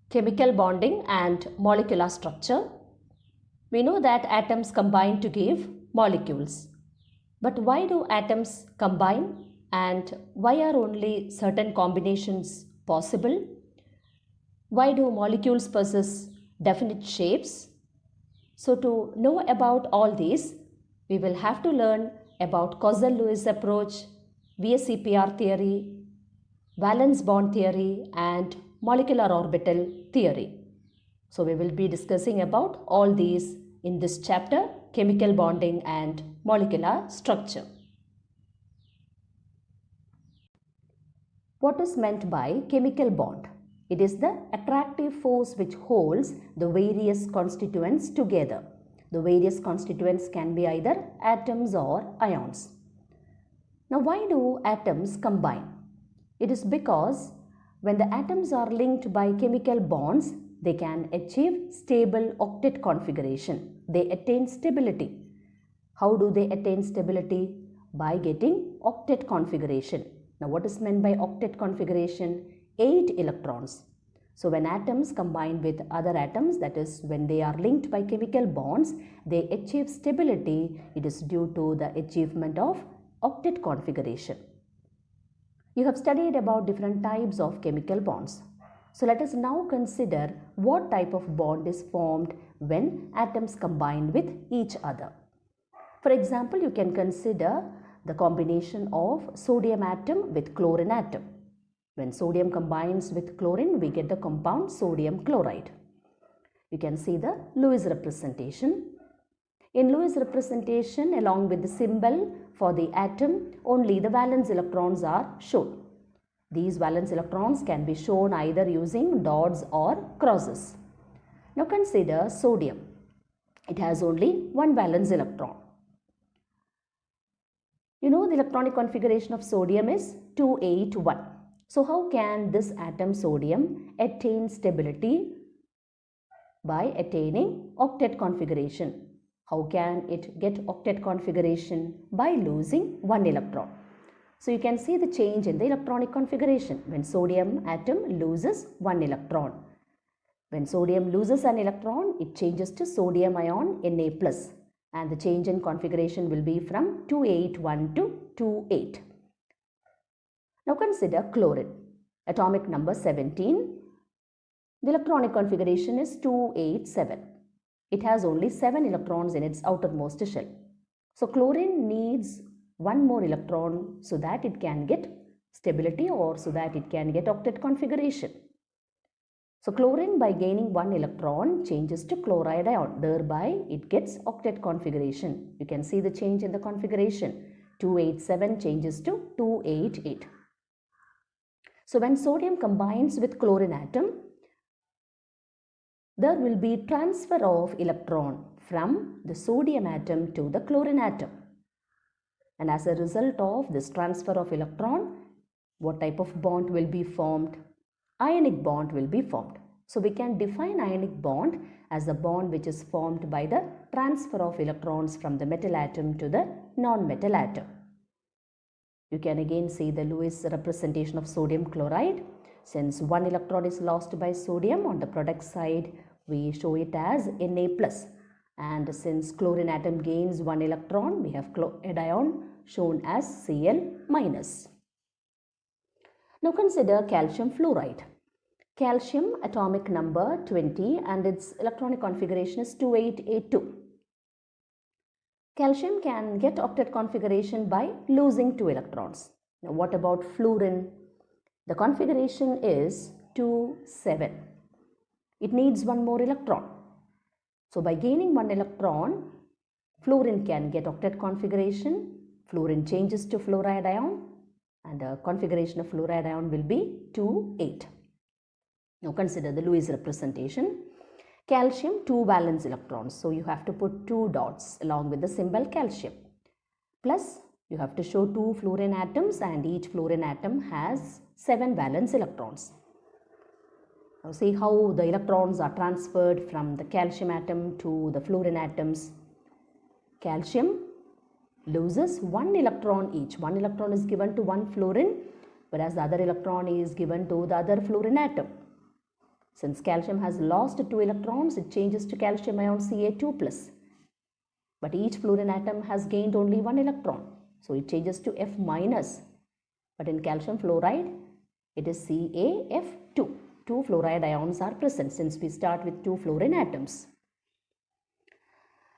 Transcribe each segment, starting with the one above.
Chemical bonding and molecular structure. We know that atoms combine to give molecules. But why do atoms combine and why are only certain combinations possible? Why do molecules possess definite shapes? So to know about all these, we will have to learn about Kozal-Lewis approach, VSEPR theory, valence bond theory and molecular orbital theory. So we will be discussing about all these in this chapter, chemical bonding and molecular structure. What is meant by chemical bond? It is the attractive force which holds the various constituents together. The various constituents can be either atoms or ions. Now why do atoms combine? It is because when the atoms are linked by chemical bonds, they can achieve stable octet configuration. They attain stability. How do they attain stability? By getting octet configuration. Now what is meant by octet configuration? 8 electrons. So when atoms combine with other atoms, that is when they are linked by chemical bonds, they achieve stability. It is due to the achievement of octet configuration. You have studied about different types of chemical bonds. So let us now consider what type of bond is formed when atoms combine with each other. For example, you can consider the combination of sodium atom with chlorine atom. When sodium combines with chlorine, we get the compound sodium chloride. You can see the Lewis representation. In Lewis representation, along with the symbol for the atom, only the valence electrons are shown. These valence electrons can be shown either using dots or crosses. Now consider sodium. It has only one valence electron. You know the electronic configuration of sodium is 281. So how can this atom sodium attain stability? By attaining octet configuration. How can it get octet configuration? By losing one electron. So you can see the change in the electronic configuration when sodium atom loses one electron. When sodium loses an electron, it changes to sodium ion Na+, and the change in configuration will be from 281 to 28. Now consider chlorine. Atomic number 17. The electronic configuration is 287. It has only 7 electrons in its outermost shell. So chlorine needs one more electron so that it can get stability or so that it can get octet configuration. So chlorine, by gaining one electron, changes to chloride ion. Thereby it gets octet configuration. You can see the change in the configuration. 287 changes to 288. So when sodium combines with chlorine atom, there will be transfer of electron from the sodium atom to the chlorine atom. And as a result of this transfer of electron, what type of bond will be formed? Ionic bond will be formed. So we can define ionic bond as a bond which is formed by the transfer of electrons from the metal atom to the non-metal atom. You can again see the Lewis representation of sodium chloride. Since one electron is lost by sodium, on the product side we show it as Na+. And since chlorine atom gains one electron, we have chloride ion shown as Cl-. Now consider calcium fluoride. Calcium atomic number 20 and its electronic configuration is 2882. Calcium can get octet configuration by losing 2 electrons. Now what about fluorine? The configuration is 2,7. It needs one more electron. So by gaining one electron, fluorine can get octet configuration. Fluorine changes to fluoride ion and the configuration of fluoride ion will be 2,8. Now consider the Lewis representation. Calcium, 2 valence electrons. So you have to put 2 dots along with the symbol calcium. Plus you have to show 2 fluorine atoms and each fluorine atom has 7 valence electrons. Now see how the electrons are transferred from the calcium atom to the fluorine atoms. Calcium loses 1 electron each. 1 electron is given to one fluorine, whereas the other electron is given to the other fluorine atom. Since calcium has lost 2 electrons, it changes to calcium ion Ca2+. But each fluorine atom has gained only 1 electron, so it changes to F-. But in calcium fluoride, it is CaF2. 2 fluoride ions are present since we start with 2 fluorine atoms.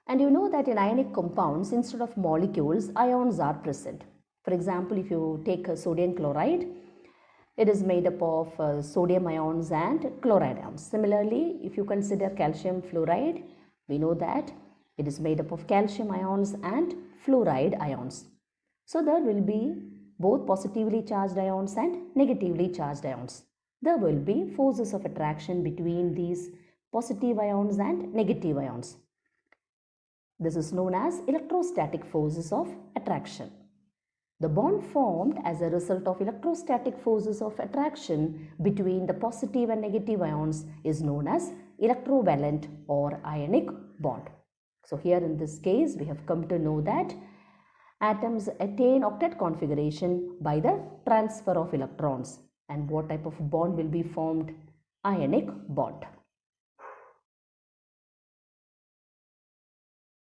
And you know that in ionic compounds, instead of molecules, ions are present. For example, if you take sodium chloride, it is made up of sodium ions and chloride ions. Similarly, if you consider calcium fluoride, we know that it is made up of calcium ions and fluoride ions. So there will be both positively charged ions and negatively charged ions. There will be forces of attraction between these positive ions and negative ions. This is known as electrostatic forces of attraction. The bond formed as a result of electrostatic forces of attraction between the positive and negative ions is known as electrovalent or ionic bond. So here in this case, we have come to know that atoms attain octet configuration by the transfer of electrons. And what type of bond will be formed? Ionic bond.